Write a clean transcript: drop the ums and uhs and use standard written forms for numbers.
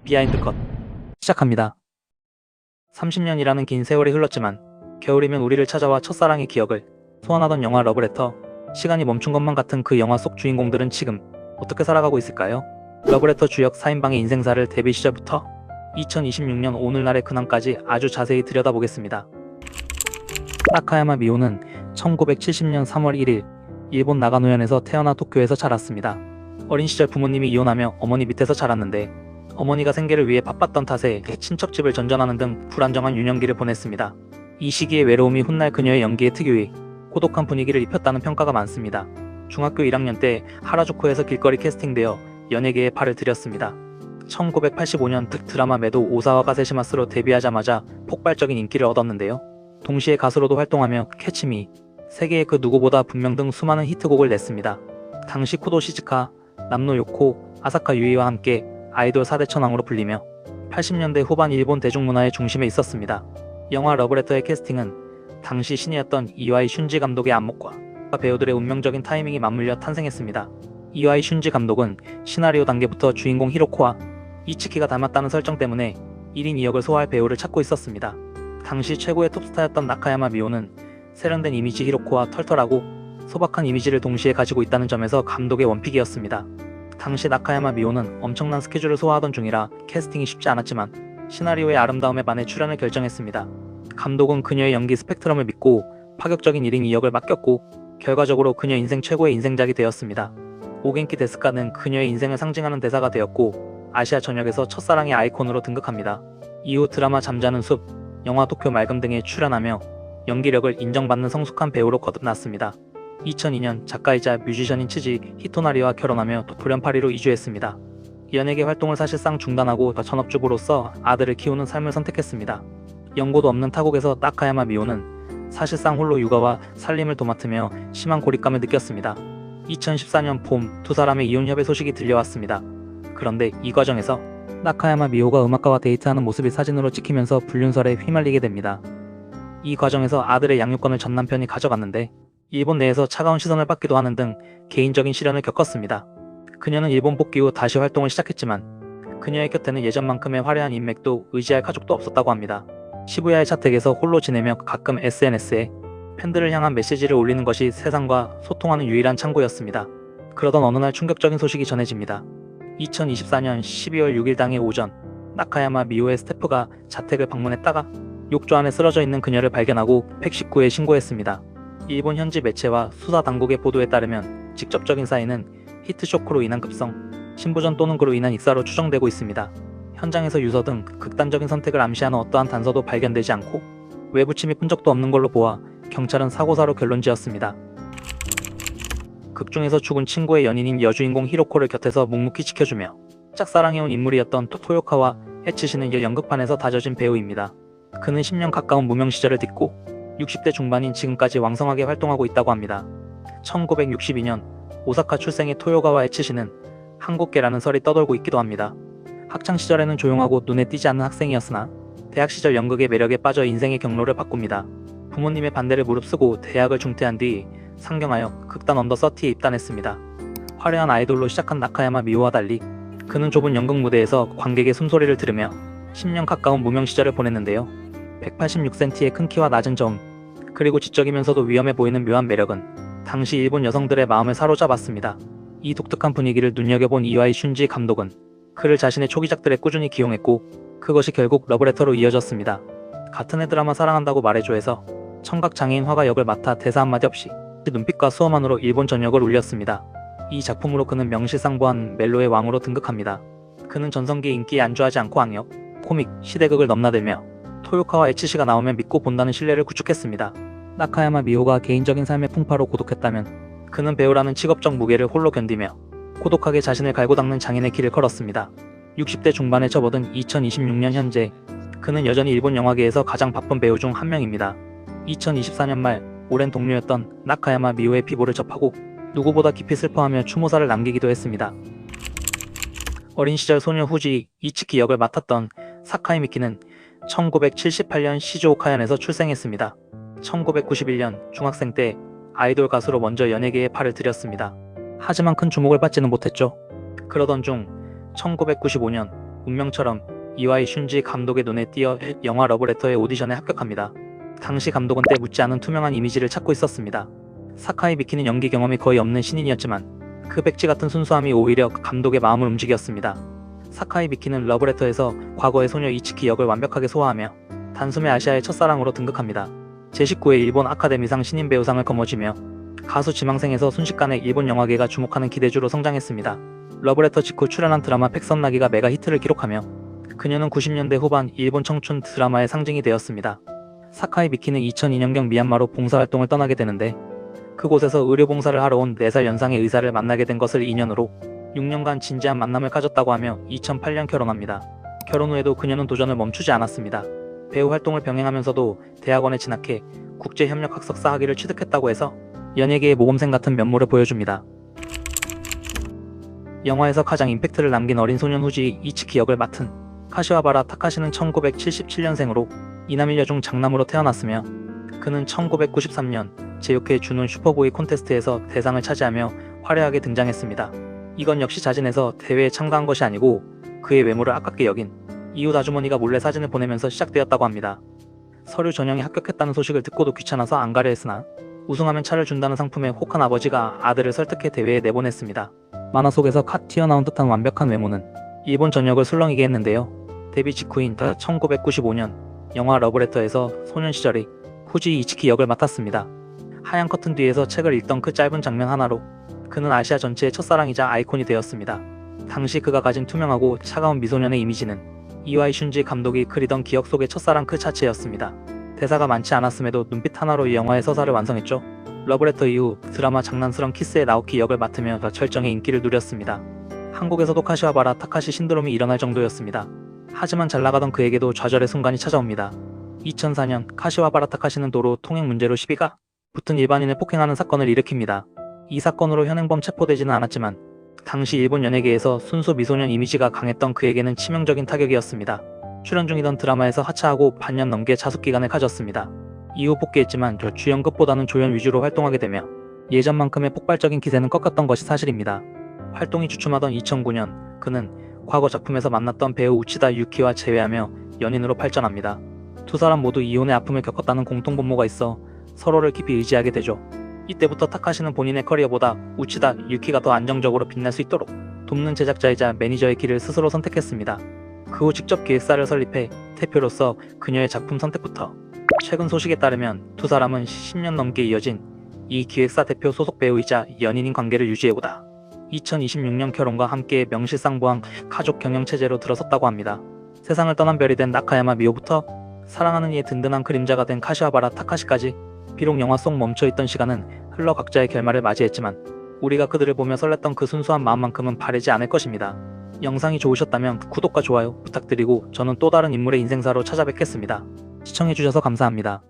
비하인드 컷 시작합니다. 30년이라는 긴 세월이 흘렀지만 겨울이면 우리를 찾아와 첫사랑의 기억을 소환하던 영화 러브레터. 시간이 멈춘 것만 같은 그 영화 속 주인공들은 지금 어떻게 살아가고 있을까요? 러브레터 주역 4인방의 인생사를 데뷔 시절부터 2026년 오늘날의 근황까지 아주 자세히 들여다보겠습니다. 나카야마 미호는 1970년 3월 1일 일본 나가노현에서 태어나 도쿄에서 자랐습니다. 어린 시절 부모님이 이혼하며 어머니 밑에서 자랐는데 어머니가 생계를 위해 바빴던 탓에 친척집을 전전하는 등 불안정한 유년기를 보냈습니다. 이 시기에 외로움이 훗날 그녀의 연기에 특유의 고독한 분위기를 입혔다는 평가가 많습니다. 중학교 1학년 때 하라주쿠에서 길거리 캐스팅되어 연예계에 발을 들였습니다. 1985년 드라마 매도 오사와 가세시마스로 데뷔하자마자 폭발적인 인기를 얻었는데요. 동시에 가수로도 활동하며 캐치미, 세계의 그 누구보다 분명 등 수많은 히트곡을 냈습니다. 당시 코도 시즈카, 남노 요코, 아사카 유이와 함께 아이돌 4대 천왕으로 불리며 80년대 후반 일본 대중문화의 중심에 있었습니다. 영화 러브레터의 캐스팅은 당시 신이었던 이와이 슌지 감독의 안목과 배우들의 운명적인 타이밍이 맞물려 탄생했습니다. 이와이 슌지 감독은 시나리오 단계부터 주인공 히로코와 이츠키가 닮았다는 설정 때문에 1인 2역을 소화할 배우를 찾고 있었습니다. 당시 최고의 톱스타였던 나카야마 미호는 세련된 이미지 히로코와 털털하고 소박한 이미지를 동시에 가지고 있다는 점에서 감독의 원픽이었습니다. 당시 나카야마 미호는 엄청난 스케줄을 소화하던 중이라 캐스팅이 쉽지 않았지만 시나리오의 아름다움에 반해 출연을 결정했습니다. 감독은 그녀의 연기 스펙트럼을 믿고 파격적인 1인 2역을 맡겼고 결과적으로 그녀 인생 최고의 인생작이 되었습니다. 오겐키 데스카는 그녀의 인생을 상징하는 대사가 되었고 아시아 전역에서 첫사랑의 아이콘으로 등극합니다. 이후 드라마 잠자는 숲, 영화 도쿄 맑음 등에 출연하며 연기력을 인정받는 성숙한 배우로 거듭났습니다. 2002년 작가이자 뮤지션인 츠지 히토나리와 결혼하며 돌연파리로 이주했습니다. 연예계 활동을 사실상 중단하고 전업주부로서 아들을 키우는 삶을 선택했습니다. 연고도 없는 타국에서 나카야마 미호는 사실상 홀로 육아와 살림을 도맡으며 심한 고립감을 느꼈습니다. 2014년 봄 두 사람의 이혼 협의 소식이 들려왔습니다. 그런데 이 과정에서 나카야마 미호가 음악가와 데이트하는 모습이 사진으로 찍히면서 불륜설에 휘말리게 됩니다. 이 과정에서 아들의 양육권을 전 남편이 가져갔는데 일본 내에서 차가운 시선을 받기도 하는 등 개인적인 시련을 겪었습니다. 그녀는 일본 복귀 후 다시 활동을 시작했지만 그녀의 곁에는 예전만큼의 화려한 인맥도 의지할 가족도 없었다고 합니다. 시부야의 자택에서 홀로 지내며 가끔 SNS에 팬들을 향한 메시지를 올리는 것이 세상과 소통하는 유일한 창구였습니다. 그러던 어느 날 충격적인 소식이 전해집니다. 2024년 12월 6일 당일 오전 나카야마 미호의 스태프가 자택을 방문했다가 욕조 안에 쓰러져 있는 그녀를 발견하고 119에 신고했습니다. 일본 현지 매체와 수사 당국의 보도에 따르면 직접적인 사인은 히트쇼크로 인한 급성, 신부전 또는 그로 인한 익사로 추정되고 있습니다. 현장에서 유서 등 극단적인 선택을 암시하는 어떠한 단서도 발견되지 않고 외부 침입 흔적도 없는 걸로 보아 경찰은 사고사로 결론지었습니다. 극중에서 죽은 친구의 연인인 여주인공 히로코를 곁에서 묵묵히 지켜주며 짝사랑해온 인물이었던 토요카와 해치시는 연극판에서 다져진 배우입니다. 그는 10년 가까운 무명 시절을 딛고 60대 중반인 지금까지 왕성하게 활동하고 있다고 합니다. 1962년 오사카 출생의 토요가와 해치시는 한국계라는 설이 떠돌고 있기도 합니다. 학창시절에는 조용하고 눈에 띄지 않는 학생이었으나 대학 시절 연극의 매력에 빠져 인생의 경로를 바꿉니다. 부모님의 반대를 무릅쓰고 대학을 중퇴한 뒤 상경하여 극단 언더 30에 입단했습니다. 화려한 아이돌로 시작한 나카야마 미호와 달리 그는 좁은 연극 무대에서 관객의 숨소리를 들으며 10년 가까운 무명 시절을 보냈는데요. 186cm의 큰 키와 낮은 점, 그리고 지적이면서도 위험해 보이는 묘한 매력은 당시 일본 여성들의 마음을 사로잡았습니다. 이 독특한 분위기를 눈여겨본 이와이 슌지 감독은 그를 자신의 초기작들에 꾸준히 기용했고 그것이 결국 러브레터로 이어졌습니다. 같은 애 드라마 사랑한다고 말해줘에서 청각장애인 화가 역을 맡아 대사 한마디 없이 눈빛과 수어만으로 일본 전역을 울렸습니다. 이 작품으로 그는 명실상부한 멜로의 왕으로 등극합니다. 그는 전성기 인기에 안주하지 않고 악역, 코믹, 시대극을 넘나들며 토요카와 에치시가 나오면 믿고 본다는 신뢰를 구축했습니다. 나카야마 미호가 개인적인 삶의 풍파로 고독했다면 그는 배우라는 직업적 무게를 홀로 견디며 고독하게 자신을 갈고 닦는 장인의 길을 걸었습니다. 60대 중반에 접어든 2026년 현재 그는 여전히 일본 영화계에서 가장 바쁜 배우 중 한 명입니다. 2024년 말 오랜 동료였던 나카야마 미호의 피보를 접하고 누구보다 깊이 슬퍼하며 추모사를 남기기도 했습니다. 어린 시절 소녀 후지 이츠키 역을 맡았던 사카이 미키는 1978년 시즈오카현에서 출생했습니다. 1991년 중학생 때 아이돌 가수로 먼저 연예계에 팔을 들였습니다. 하지만 큰 주목을 받지는 못했죠. 그러던 중 1995년 운명처럼 이와이 슌지 감독의 눈에 띄어 영화 러브레터의 오디션에 합격합니다. 당시 감독은 때 묻지 않은 투명한 이미지를 찾고 있었습니다. 사카이 미키는 연기 경험이 거의 없는 신인이었지만 그 백지 같은 순수함이 오히려 감독의 마음을 움직였습니다. 사카이 미키는 러브레터에서 과거의 소녀 이츠키 역을 완벽하게 소화하며 단숨에 아시아의 첫사랑으로 등극합니다. 제19회 일본 아카데미상 신인 배우상을 거머쥐며 가수 지망생에서 순식간에 일본 영화계가 주목하는 기대주로 성장했습니다. 러브레터 직후 출연한 드라마 백선나기가 메가 히트를 기록하며 그녀는 90년대 후반 일본 청춘 드라마의 상징이 되었습니다. 사카이 미키는 2002년경 미얀마로 봉사활동을 떠나게 되는데 그곳에서 의료봉사를 하러 온 4살 연상의 의사를 만나게 된 것을 인연으로 6년간 진지한 만남을 가졌다고 하며 2008년 결혼합니다. 결혼 후에도 그녀는 도전을 멈추지 않았습니다. 배우 활동을 병행하면서도 대학원에 진학해 국제협력학 석사 학위를 취득했다고 해서 연예계의 모범생 같은 면모를 보여줍니다. 영화에서 가장 임팩트를 남긴 어린 소년 후지 이츠키 역을 맡은 카시와바라 타카시는 1977년생으로 이남일녀 중 장남으로 태어났으며 그는 1993년 제6회 주눈 슈퍼보이 콘테스트에서 대상을 차지하며 화려하게 등장했습니다. 이건 역시 자진해서 대회에 참가한 것이 아니고 그의 외모를 아깝게 여긴 이웃 아주머니가 몰래 사진을 보내면서 시작되었다고 합니다. 서류 전형에 합격했다는 소식을 듣고도 귀찮아서 안 가려 했으나 우승하면 차를 준다는 상품에 혹한 아버지가 아들을 설득해 대회에 내보냈습니다. 만화 속에서 컷 튀어나온 듯한 완벽한 외모는 일본 전역을 술렁이게 했는데요. 데뷔 직후인 1995년 영화 러브레터에서 소년 시절의 후지 이츠키 역을 맡았습니다. 하얀 커튼 뒤에서 책을 읽던 그 짧은 장면 하나로 그는 아시아 전체의 첫사랑이자 아이콘이 되었습니다. 당시 그가 가진 투명하고 차가운 미소년의 이미지는 이와이 슌지 감독이 그리던 기억 속의 첫사랑 그 자체였습니다. 대사가 많지 않았음에도 눈빛 하나로 이 영화의 서사를 완성했죠. 러브레터 이후 드라마 장난스런 키스의 나오키 역을 맡으며 절정의 인기를 누렸습니다. 한국에서도 카시와바라 타카시 신드롬이 일어날 정도였습니다. 하지만 잘나가던 그에게도 좌절의 순간이 찾아옵니다. 2004년 카시와바라 타카시는 도로 통행 문제로 시비가 붙은 일반인을 폭행하는 사건을 일으킵니다. 이 사건으로 현행범 체포되지는 않았지만 당시 일본 연예계에서 순수 미소년 이미지가 강했던 그에게는 치명적인 타격이었습니다. 출연 중이던 드라마에서 하차하고 반년 넘게 자숙 기간을 가졌습니다. 이후 복귀했지만 주연급보다는 조연 위주로 활동하게 되며 예전만큼의 폭발적인 기세는 꺾었던 것이 사실입니다. 활동이 주춤하던 2009년 그는 과거 작품에서 만났던 배우 우치다 유키와 재회하며 연인으로 발전합니다. 두 사람 모두 이혼의 아픔을 겪었다는 공통분모가 있어 서로를 깊이 의지하게 되죠. 이때부터 타카시는 본인의 커리어보다 우치다 유키가 더 안정적으로 빛날 수 있도록 돕는 제작자이자 매니저의 길을 스스로 선택했습니다. 그 후 직접 기획사를 설립해 대표로서 그녀의 작품 선택부터 최근 소식에 따르면 두 사람은 10년 넘게 이어진 이 기획사 대표 소속 배우이자 연인인 관계를 유지해오다 2026년 결혼과 함께 명실상부한 가족 경영체제로 들어섰다고 합니다. 세상을 떠난 별이 된 나카야마 미오부터 사랑하는 이의 든든한 그림자가 된 카시와바라 타카시까지 비록 영화 속 멈춰있던 시간은 흘러 각자의 결말을 맞이했지만 우리가 그들을 보며 설렜던 그 순수한 마음만큼은 바래지 않을 것입니다. 영상이 좋으셨다면 구독과 좋아요 부탁드리고 저는 또 다른 인물의 인생사로 찾아뵙겠습니다. 시청해주셔서 감사합니다.